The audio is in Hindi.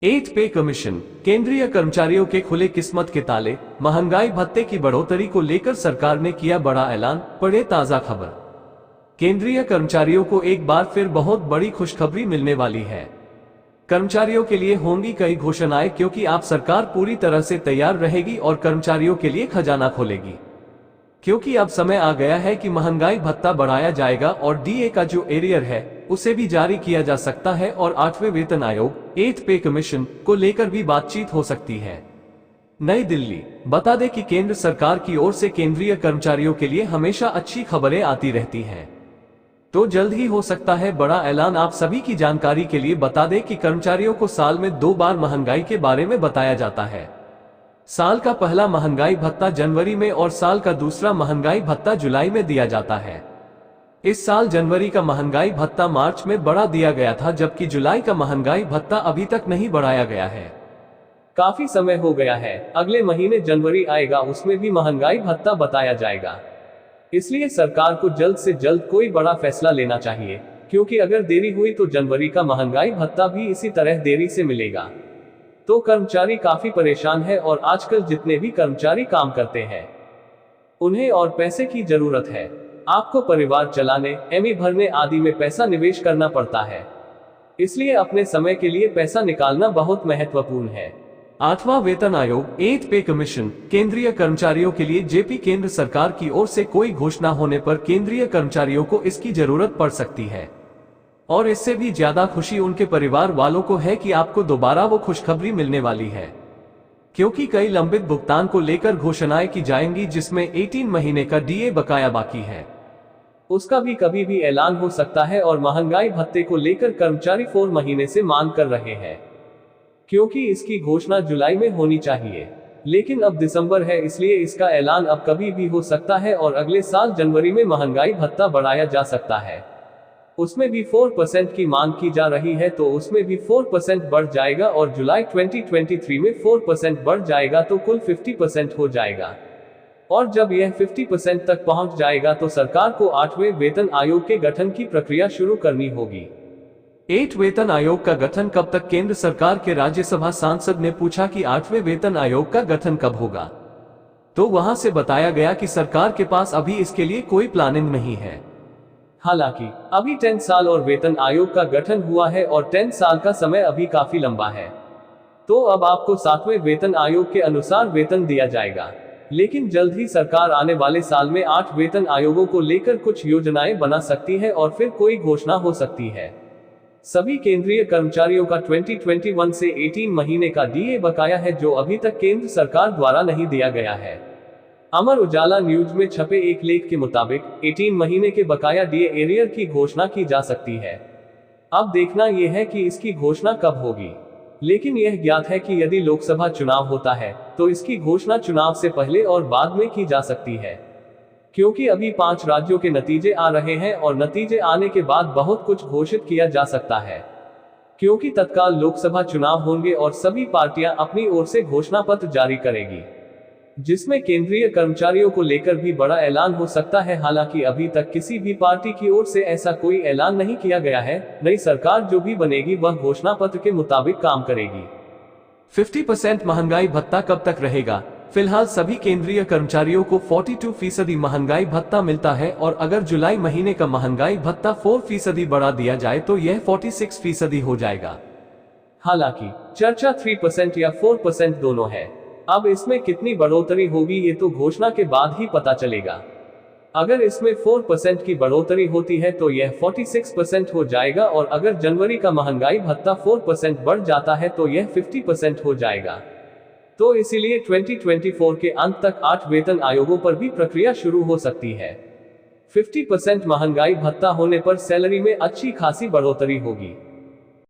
एथ पे कमीशन, केंद्रीय कर्मचारियों के खुले किस्मत के ताले, महंगाई भत्ते की बढ़ोतरी को लेकर सरकार ने किया बड़ा ऐलान। पढ़े ताजा खबर। केंद्रीय कर्मचारियों को एक बार फिर बहुत बड़ी खुशखबरी मिलने वाली है। कर्मचारियों के लिए होंगी कई घोषणाएं, क्योंकि आप सरकार पूरी तरह से तैयार रहेगी और कर्मचारियों के लिए खजाना खोलेगी। क्योंकि अब समय आ गया है कि महंगाई भत्ता बढ़ाया जाएगा और डीए का जो एरियर है उसे भी जारी किया जा सकता है और 8वें वेतन आयोग एथ पे कमीशन को लेकर भी बातचीत हो सकती है। नई दिल्ली। बता दें कि केंद्र सरकार की ओर से केंद्रीय कर्मचारियों के लिए हमेशा अच्छी खबरें आती रहती हैं, तो जल्द ही हो सकता है बड़ा ऐलान। आप सभी की जानकारी के लिए बता दें कि कर्मचारियों को साल में 2 बार महंगाई के बारे में बताया जाता है। साल का पहला महंगाई भत्ता जनवरी में और साल का दूसरा महंगाई भत्ता जुलाई में दिया जाता है। इस साल जनवरी का महंगाई भत्ता मार्च में बढ़ा दिया गया था, जबकि जुलाई का महंगाई भत्ता अभी तक नहीं बढ़ाया गया है। काफी समय हो गया है, अगले महीने जनवरी आएगा, उसमें भी महंगाई भत्ता बताया जाएगा। इसलिए सरकार को जल्द से जल्द कोई बड़ा फैसला लेना चाहिए, क्योंकि अगर देरी हुई तो जनवरी का महंगाई भत्ता भी इसी तरह देरी से मिलेगा। तो कर्मचारी काफी परेशान है और आजकल जितने भी कर्मचारी काम करते हैं उन्हें और पैसे की जरूरत है। आपको परिवार चलाने, एमई भरने आदि में पैसा निवेश करना पड़ता है, इसलिए अपने समय के लिए पैसा निकालना बहुत महत्वपूर्ण है। 8वां वेतन आयोग एथ पे कमीशन, केंद्रीय कर्मचारियों के लिए जेपी। केंद्र सरकार की ओर से कोई घोषणा होने पर केंद्रीय कर्मचारियों को इसकी जरूरत पड़ सकती है, और इससे भी ज्यादा खुशी उनके परिवार वालों को है कि आपको दोबारा वो खुशखबरी मिलने वाली है, क्योंकि कई लंबित भुगतान को लेकर घोषणाएं की जाएंगी, जिसमें 18 महीने का डीए बकाया बाकी है, उसका भी कभी भी ऐलान हो सकता है। और महंगाई भत्ते को लेकर कर्मचारी 4 महीने से मांग कर रहे हैं, क्योंकि इसकी घोषणा जुलाई में होनी चाहिए, लेकिन अब दिसंबर है, इसलिए इसका ऐलान अब कभी भी हो सकता है। और अगले साल जनवरी में महंगाई भत्ता बढ़ाया जा सकता है, उसमें भी 4% की मांग की जा रही है, तो उसमें भी 4% बढ़ जाएगा। और जुलाई 2023 में 4% बढ़ जाएगा, तो कुल 50% हो जाएगा। और जब यह 50% तक पहुंच जाएगा तो सरकार को 8वें वेतन आयोग के गठन की प्रक्रिया शुरू करनी होगी। 8 वेतन आयोग का गठन कब तक? केंद्र सरकार के राज्यसभा सांसद ने पूछा कि 8वें वेतन आयोग का गठन कब होगा, तो वहां से बताया गया कि सरकार के पास अभी इसके लिए कोई प्लानिंग नहीं है। हालांकि अभी 10 साल और वेतन आयोग का गठन हुआ है और 10 साल का समय अभी काफी लंबा है, तो अब आपको 7वें वेतन आयोग के अनुसार वेतन दिया जाएगा। लेकिन जल्द ही सरकार आने वाले साल में 8 वेतन आयोगों को लेकर कुछ योजनाएं बना सकती है और फिर कोई घोषणा हो सकती है। सभी केंद्रीय कर्मचारियों का 2021 से 18 महीने का डीए बकाया है, जो अभी तक केंद्र सरकार द्वारा नहीं दिया गया है। अमर उजाला न्यूज में छपे एक लेख के मुताबिक 18 महीने के बकाया डीए एरियर की घोषणा की जा सकती है। अब देखना यह है कि इसकी घोषणा कब होगी, लेकिन यह ज्ञात है कि यदि लोकसभा चुनाव होता है तो इसकी घोषणा चुनाव से पहले और बाद में की जा सकती है, क्योंकि अभी 5 राज्यों के नतीजे आ रहे हैं और नतीजे आने के बाद बहुत कुछ घोषित किया जा सकता है, क्योंकि तत्काल लोकसभा चुनाव होंगे और सभी पार्टियां अपनी ओर से घोषणा पत्र जारी करेगी, जिसमें केंद्रीय कर्मचारियों को लेकर भी बड़ा ऐलान हो सकता है। हालांकि अभी तक किसी भी पार्टी की ओर से ऐसा कोई ऐलान नहीं किया गया है। नई सरकार जो भी बनेगी वह घोषणा पत्र के मुताबिक काम करेगी। 50% महंगाई भत्ता कब तक रहेगा? फिलहाल सभी केंद्रीय कर्मचारियों को 42% महंगाई भत्ता मिलता है, और अगर जुलाई महीने का महंगाई भत्ता 4% बढ़ा दिया जाए तो यह 46% हो जाएगा। हालांकि चर्चा 3% या 4% दोनों है। अब इसमें कितनी बढ़ोतरी होगी ये तो घोषणा के बाद ही पता चलेगा। अगर इसमें 4% की बढ़ोतरी होती है तो यह 46% हो जाएगा, और अगर जनवरी का महंगाई भत्ता 4% बढ़ जाता है तो यह 50% हो जाएगा। तो इसीलिए 2024 के अंत तक 8 वेतन आयोगों पर भी प्रक्रिया शुरू हो सकती है। 50% महंगाई भत्ता होने पर सैलरी में अच्छी खासी बढ़ोतरी होगी।